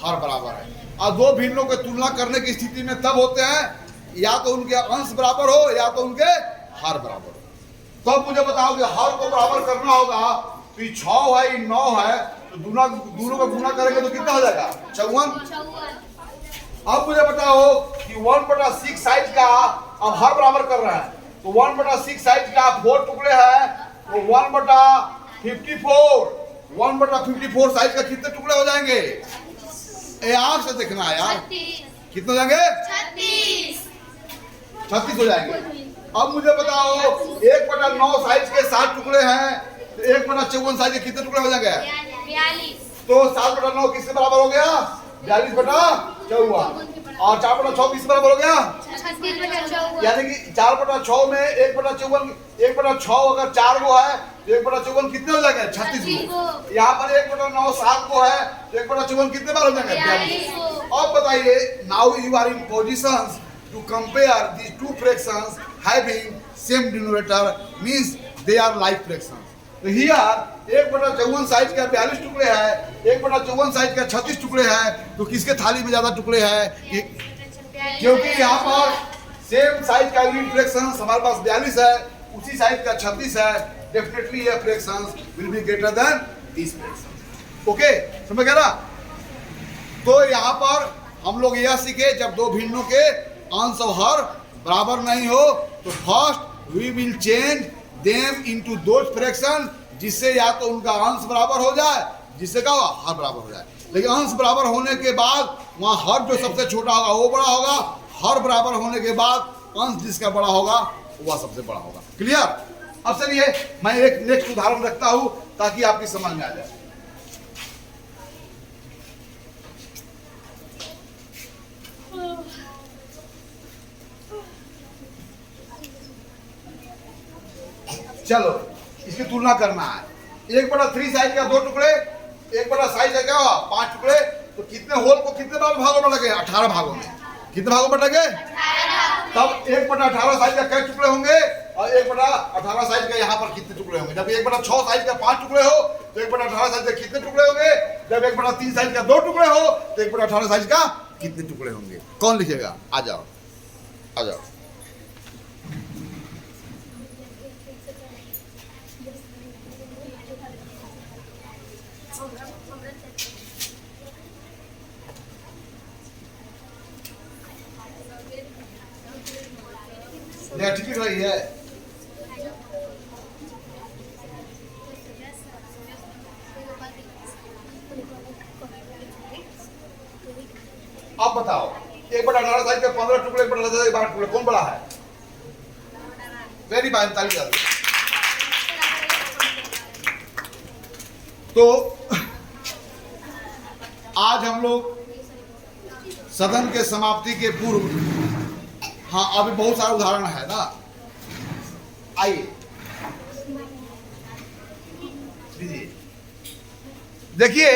हर बराबर है, और 2 भिन्नों की तुलना करने की स्थिति में तब होते हैं या तो उनके अंश बराबर हो या तो उनके हर बराबर हो। तो अब मुझे बताओ कि हर को बराबर करना होगा, तो ये 6 है, ये 9 है, तो दोनों को गुना करेंगे तो कितना हो जाएगा, 54। अब मुझे बताओ कि 1/6 साइज का अब हर बराबर कर रहा है, तो 1/6 साइज का 4 टुकड़े हैं, तो 1/54, 1/54 साइज का कितने टुकड़े हो जाएंगे, आंख से देखना है यार, कितने हो जाएंगे, 36 हो जाएंगे। अब मुझे बताओ 1/9 साइज के 7 टुकड़े हैं, तो 1/54 साइज के कितने टुकड़े हो जाएंगे, 42, तो 7/9 किससे बराबर हो गया, 42/54, और 4/6 किससे बराबर हो गया, 36/54, यानी कि 4/6 में 1/6 अगर 4 गो है, तो 1/54 कितने हो जाएंगे, 36 गो। यहाँ पर 1/9 7 गो है, तो 1/54 कितने बार हो जाएंगे, 42। अब बताइए, now you are in position to compare these 2 fractions having same denominator, means they are like fractions. तो here 1/54 साइज का 42 टुकड़े है, 1/54 साइज का 36 टुकड़े हैं, तो किसके थाली में ज्यादा टुकड़े हैं, क्योंकि यहाँ पर सेम साइज का यूनिट फ्रैक्शन हमारे पास 42 है, उसी साइज का 36 है, डेफिनेटली ये fractions will be greater than this fraction. Okay, समझ गया ना? तो यहाँ पर हम लोग यह सीखे, जब दो भिन्नों के अंश और हर बराबर नहीं हो तो first we will change them into those fraction, जिससे या तो उनका अंश बराबर हो जाए, जिससे क्या होगा, हर बराबर हो जाए। लेकिन अंश बराबर होने के बाद वहाँ हर जो सबसे छोटा होगा वो बड़ा होगा, हर बराबर होने के बाद अंश जिसका बड़ा होगा वह सबसे बड़ा होगा। क्लियर? अब चलिए मैं एक नेक्स्ट उदाहरण रखता हूं ताकि आपकी समझ में आ जाए। चलो इसकी तुलना करना है। 1/3 साइज का 2 टुकड़े, 1 साइज है क्या 5 टुकड़े, तो कितने होल को कितने भागों में लगे? 18 भागों में। कितने भागों में लगे? तब 1/18 साइज का कितने टुकड़े होंगे और 1/18 साइज का यहाँ पर कितने टुकड़े होंगे? जब 1/6 साइज का 5 टुकड़े हो तो 1/18 साइज का कितने टुकड़े होंगे? जब 1/3 साइज का 2 टुकड़े हो तो 1/18 साइज का कितने टुकड़े होंगे? कौन लिखेगा? आ जाओ आ जाओ। ठीक लिख रही है। अब बताओ 1/18 साइज के 15 टुकड़े, 1/18 साइज के 12 टुकड़े, कौन बड़ा है? वेरी फाइन, ताली बजाओ। तो आज हम लोग सदन के समाप्ति के पूर्व, हाँ अभी बहुत सारे उदाहरण है ना, आइए देखिए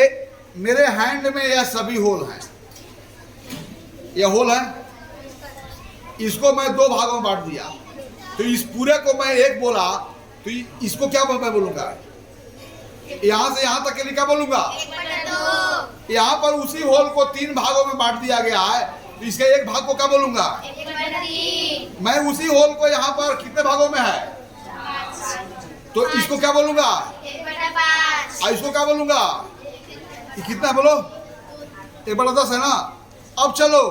मेरे हैंड में यह सभी होल हैं, यह होल है, इसको मैं 2 भागों में बांट दिया, तो इस पूरे को मैं 1 बोला तो इसको क्या मैं बोलूंगा? यहां से यहां तक के लिए क्या बोलूंगा? यहां पर उसी होल को 3 भागों में बांट दिया गया है, तो इसके 1 भाग को क्या बोलूंगा? मैं उसी होल को यहाँ पर कितने भागों में है तो इसको क्या बोलूंगा? 1/5। और इसको क्या बोलूंगा? ये कितना है बोलो? 1/10 है ना। अब चलो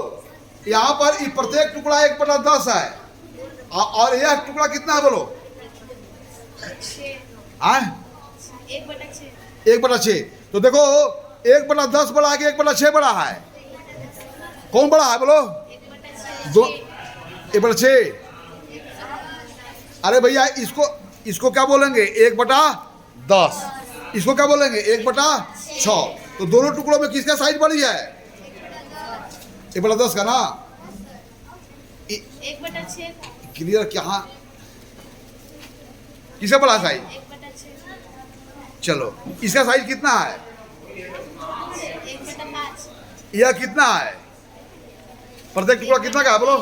यहाँ पर ये प्रत्येक टुकड़ा 1/10 है और यह टुकड़ा कितना है बोलो? 1/6। तो देखो 1/10 बड़ा है कि 1/6 बड़ा है? कौन बड़ा है बोलो? 1/6। अरे भैया इसको क्या बोलेंगे? 1/10। इसको क्या बोलेंगे? 1/6। तो दोनों टुकड़ों में किसका साइज बड़ी है? 1/10 का ना। 1/6। क्लियर? क्या किसका बड़ा साइज? 1/6। चलो इसका साइज कितना है? 1/5। यह कितना है? प्रत्येक टुकड़ा कितना का है बोलो?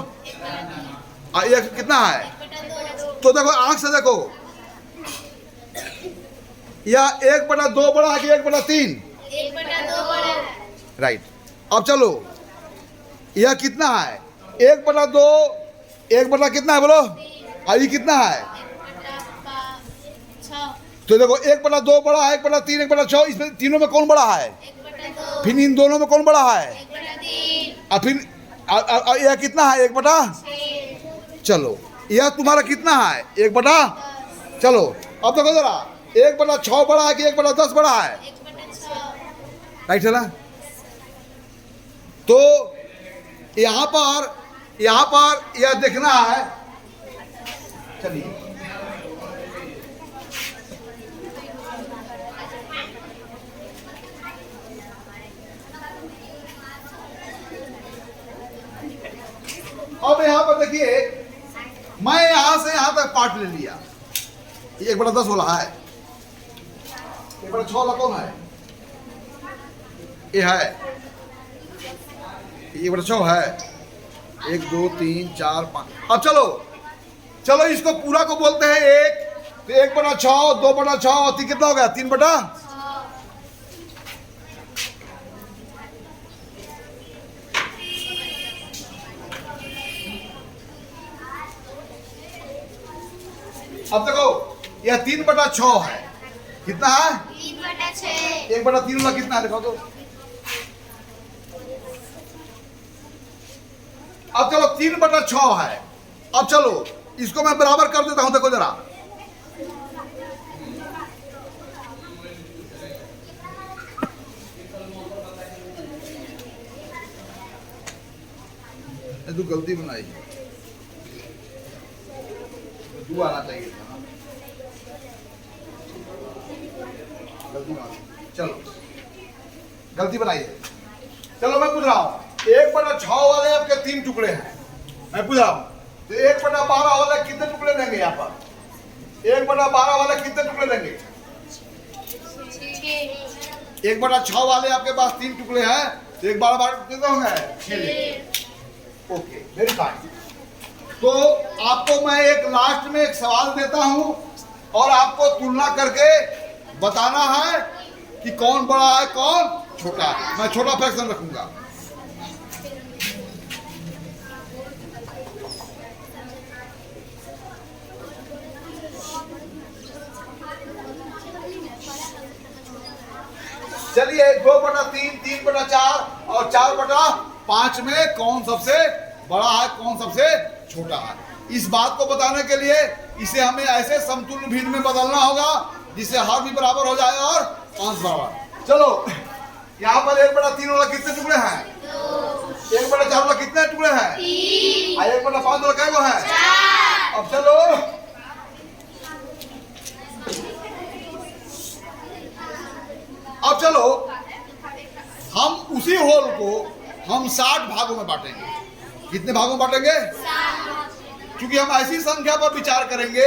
यह कितना है? 1/2। तो देखो आंख से देखो, यह 1/2 बड़ा है कि 1/3? 1/2 बड़ा है। राइट। अब चलो यह कितना है? 1/2 1 कितना है बोलो? और ये कितना है? 1/6। तो देखो 1/2 बड़ा है, 1/3, 1/6, इसमें तीनों में कौन बड़ा है? 1/2। फिर इन दोनों में कौन बड़ा है? 1/3। और फिर यह कितना है? 1/6। चलो यह तुम्हारा कितना है? 1/10। चलो अब देखो जरा 1/6 बड़ा है कि 1/10 बड़ा है? 1/6। राइट है ना। तो यहाँ पर यह देखना है। चलिए अब यहाँ पर देखिए, मैं यहाँ से यहाँ तक पार्ट ले लिया, 1/10 वाला है। 1/6 वाला कौन है? ये है, 1/6 है। 1 2 3 4 5। अब चलो इसको पूरा को बोलते हैं 1, तो 1/6, 2/6 और 3 कितना हो गया? 3/6। अब देखो यह 3/6 है, कितना है? 3/6। 1/3 वाला कितना है देखो तो। अब चलो 3/6 है। अब चलो इसको मैं बराबर कर देता हूं, देखो जरा। तो गलती बनाई, तू आना चाहिए था ना, गलती बनाई। चलो गलती बनाई है। चलो मैं पूछ रहा हूं 1/6 वाले आपके 3 टुकड़े हैं, मैं पूछ रहा हूं तो 1/12 वाले कितने टुकड़े देंगे? यहाँ पर 1/12 वाले कितने टुकड़े देंगे? 1/6 वाले आपके पास 3 टुकड़े हैं तो 1/12 कितने होंगे? 6। Okay, very fine. तो आपको मैं एक लास्ट में एक सवाल देता हूं और आपको तुलना करके बताना है कि कौन बड़ा है कौन छोटा है। मैं छोटा फ्रैक्शन रखूंगा। चलिए 2/3, 3/4 और 4/5 में कौन सबसे बड़ा है कौन सबसे छोटा है? इस बात को बताने के लिए इसे हमें ऐसे समतुल्य भिन्न में बदलना होगा जिससे हर भी बराबर हो जाए और अंश बराबर। चलो यहाँ पर 1/3 वाला कितने टुकड़े हैं? 1/4 वाला कितने टुकड़े हैं? 3। 1/5 वाला क्या है? 4। अब चलो हम उसी होल को हम 60 भागों में बांटेंगे। कितने भागों में बांटेंगे? क्योंकि हम ऐसी संख्या पर विचार करेंगे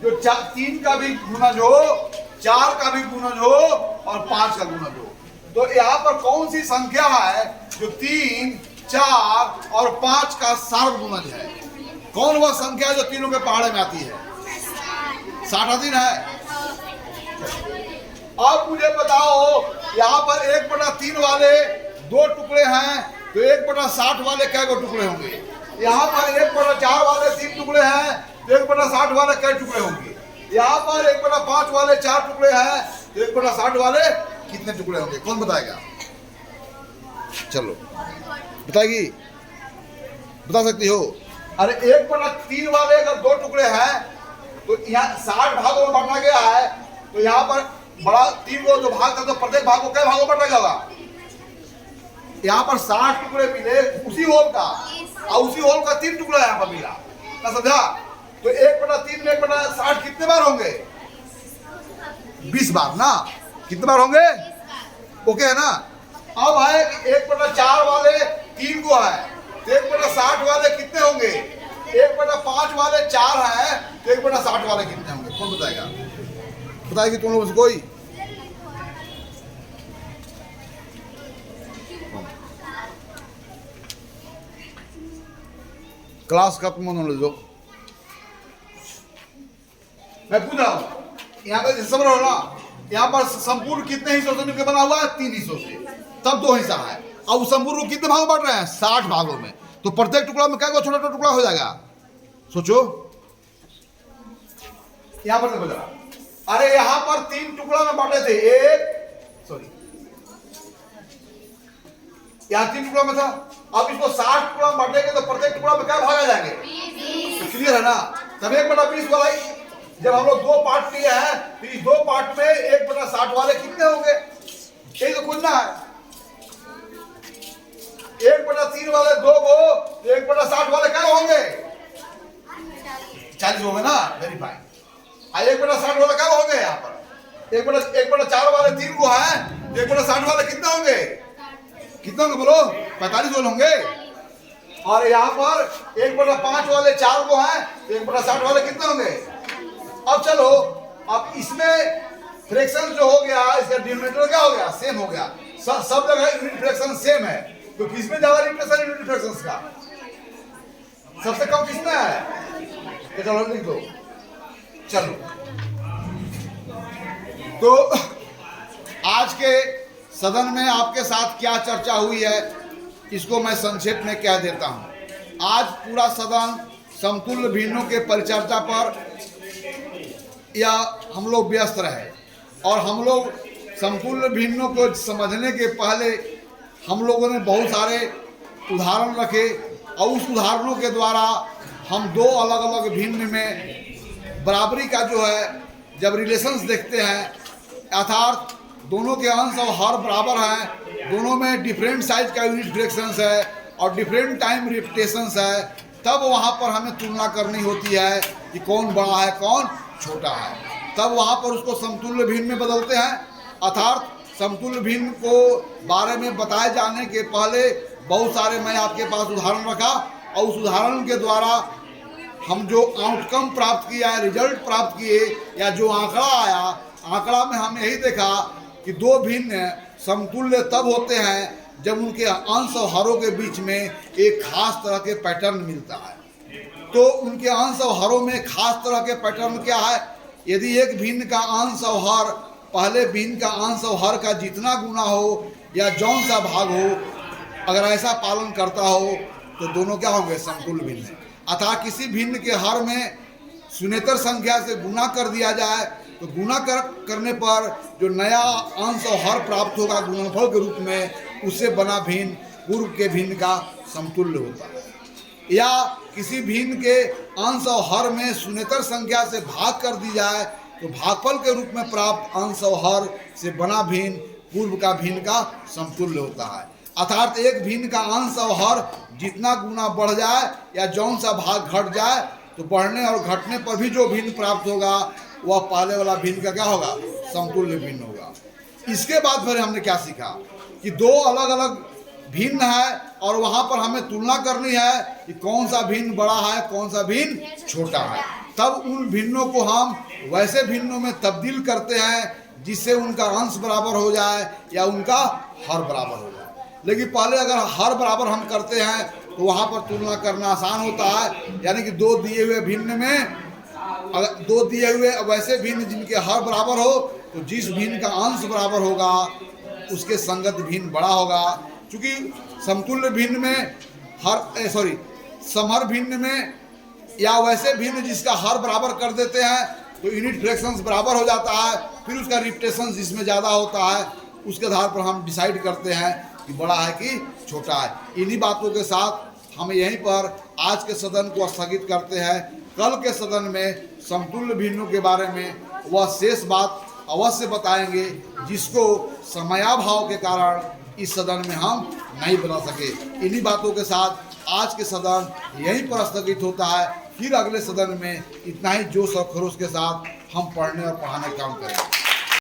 जो 3 का भी गुणज हो, 4 का भी गुणज हो और 5 का गुणज हो। तो यहाँ पर कौन सी संख्या है जो 3, 4 और 5 का सार्वगुणज है? कौन वह संख्या जो तीनों के पहाड़े में आती है? 60 है। अब मुझे बताओ यहाँ पर 1/3 वाले 2 टुकड़े हैं तो 1/60 वाले कै गो टुकड़े होंगे? यहाँ पर 1/4 वाले 3 टुकड़े हैं तो 1/60 वाले कै टुकड़े होंगे? यहाँ पर 1/5 वाले 4 टुकड़े हैं तो 1/60 वाले कितने टुकड़े होंगे? कौन बताएगा? चलो बताएगी, बता सकती हो? अरे 1/3 वाले अगर 2 टुकड़े हैं तो यहाँ 60 भागों में बांटा गया है तो यहाँ पर बड़ा 3 को जो भाग था तो प्रत्येक भाग को कई भागों में बांटा जाएगा? यहाँ पर 60 टुकड़े मिले उसी होल का और उसी होल का 3 टुकड़ा यहाँ पर मिला, ना समझा? तो 1/3 में 1/60 कितने बार होंगे? 20 बार ना? कितने बार होंगे? ओके है ना? अब है कि 1/4 वाले 3 को है तो 1/60 वाले कितने होंगे? 1/5 वाले 4 है तो 1/60 वाले कितने होंगे? कौन बताएगा? बताएगी तुम लोगों से कोई? क्लास खत्म होने दो। मैं पूछ रहा हूं यहाँ पे समझ रहा हो ना? यहाँ पर संपूर्ण कितने हिस्सों से मिलकर बना हुआ है? 3 हिस्सों से, तब 2 हिस्सा है। अब संपूर्ण कितने भागों बांट रहे हैं? 60 भागों में। तो प्रत्येक टुकड़ा में क्या छोटा छोटा टुकड़ा हो जाएगा? सोचो। यहाँ पर देखो जरा। अरे यहाँ पर 3 टुकड़ा में बांटे थे, यहाँ 3 टुकड़ा में था। अब इसको 60 टुकड़ा में बांटेंगे तो प्रत्येक टुकड़ा में क्या भागा जाएंगे? तो क्लियर है ना? तब 1/20 वाला ही जब हम लोग 2 पार्ट लिए हैं तो इस 2 पार्ट में 1/60 वाले कितने होंगे? यही तो खोजना है। 1/3 वाले 2 को 1/60 वाले क्या होंगे? 40 होंगे ना? Very fine. 1/60 वाले क्या होंगे? यहाँ पर 1/4 वाले 3 को है 1/60 वाले कितने होंगे? कितने होंगे बोलो? 45 वाले होंगे। और यहाँ पर 1/5 वाले 4 को है तो 1/60 वाले कितने होंगे? अब चलो, अब इसमें फ्रैक्शन जो हो गया इसका डिनोमिनेटर क्या हो गया? सेम हो गया। सब जगह यूनिट फ्रैक्शन सेम है तो किसमें ज्यादा रिप्रेजेंट यूनिट फ्रैक्शंस का? सबसे कम किसमें है? तो चलो लिख दो। चलो तो आज के सदन में आपके साथ क्या चर्चा हुई है इसको मैं संक्षेप में कह देता हूं। आज पूरा सदन समतुल्य भिन्नों के परिचर्चा पर या हम लोग व्यस्त रहे और हम लोग समतुल्य भिन्नों को समझने के पहले हम लोगों ने बहुत सारे उदाहरण रखे और उस उदाहरणों के द्वारा हम दो अलग अलग भिन्न में बराबरी का जो है जब रिलेशंस देखते हैं, अर्थात दोनों के अंश और हर बराबर हैं, दोनों में डिफरेंट साइज का यूनिट फ्रैक्शंस है और डिफरेंट टाइम रिपीटेशंस है, तब वहाँ पर हमें तुलना करनी होती है कि कौन बड़ा है कौन छोटा है। तब वहाँ पर उसको समतुल्य भिन्न में बदलते हैं। अर्थात समतुल्य भिन्न को बारे में बताए जाने के पहले बहुत सारे मैं आपके पास उदाहरण रखा और उस उदाहरण के द्वारा हम जो आउटकम प्राप्त किया, रिजल्ट प्राप्त किए या जो आंकड़ा आया, आंकड़ा में हम यही देखा कि दो भिन्न समतुल्य तब होते हैं जब उनके अंश और हरों के बीच में एक खास तरह के पैटर्न मिलता है। तो उनके अंश और हरों में खास तरह के पैटर्न क्या है? यदि एक भिन्न का अंश और हर पहले भिन्न का अंश और हर का जितना गुना हो या जौन सा भाग हो, अगर ऐसा पालन करता हो तो दोनों क्या होंगे? समतुल्य भिन्न है। अतः किसी भिन्न के हर में शून्येतर संख्या से गुना कर दिया जाए तो गुना करने पर जो नया अंश और हर प्राप्त होगा गुणनफल के रूप में, उससे बना भिन्न पूर्व के भिन्न का समतुल्य होता है। या किसी भिन्न के अंश और हर में शून्येतर संख्या से भाग कर दी जाए तो भागफल के रूप में प्राप्त अंश और हर से बना भिन्न पूर्व का भिन्न का समतुल्य होता है। अर्थात एक भिन्न का अंश और हर जितना गुना बढ़ जाए या जौन सा भाग घट जाए तो बढ़ने और घटने पर भी जो भिन्न प्राप्त होगा वह पहले वाला भिन्न का क्या होगा? समतुल्य भिन्न होगा। इसके बाद फिर हमने क्या सीखा कि दो अलग अलग भिन्न है और वहाँ पर हमें तुलना करनी है कि कौन सा भिन्न बड़ा है कौन सा भिन्न छोटा है। तब उन भिन्नों को हम वैसे भिन्नों में तब्दील करते हैं जिससे उनका अंश बराबर हो जाए या उनका हर बराबर हो जाए। लेकिन पहले अगर हर बराबर हम करते हैं तो वहाँ पर तुलना करना आसान होता है। यानी कि दो दिए हुए भिन्न में अगर दो दिए हुए वैसे भिन्न जिनके हर बराबर हो तो जिस भिन्न का अंश बराबर होगा उसके संगत भिन्न बड़ा होगा। क्योंकि समतुल्य भिन्न में समहर भिन्न में या वैसे भिन्न जिसका हर बराबर कर देते हैं तो यूनिट फ्रैक्शंस बराबर हो जाता है, फिर उसका रिपीटेशन जिसमें ज़्यादा होता है उसके आधार पर हम डिसाइड करते हैं कि बड़ा है कि छोटा है। इन्हीं बातों के साथ हम यहीं पर आज के सदन को स्थगित करते हैं। कल के सदन में समतुल्य भिन्नों के बारे में वह शेष बात अवश्य बताएंगे जिसको समयाभाव के कारण इस सदन में हम नहीं बता सके। इन्हीं बातों के साथ आज के सदन यहीं पर स्थगित होता है। फिर अगले सदन में इतना ही जोश और खरोश के साथ हम पढ़ने और पढ़ाने का काम करेंगे।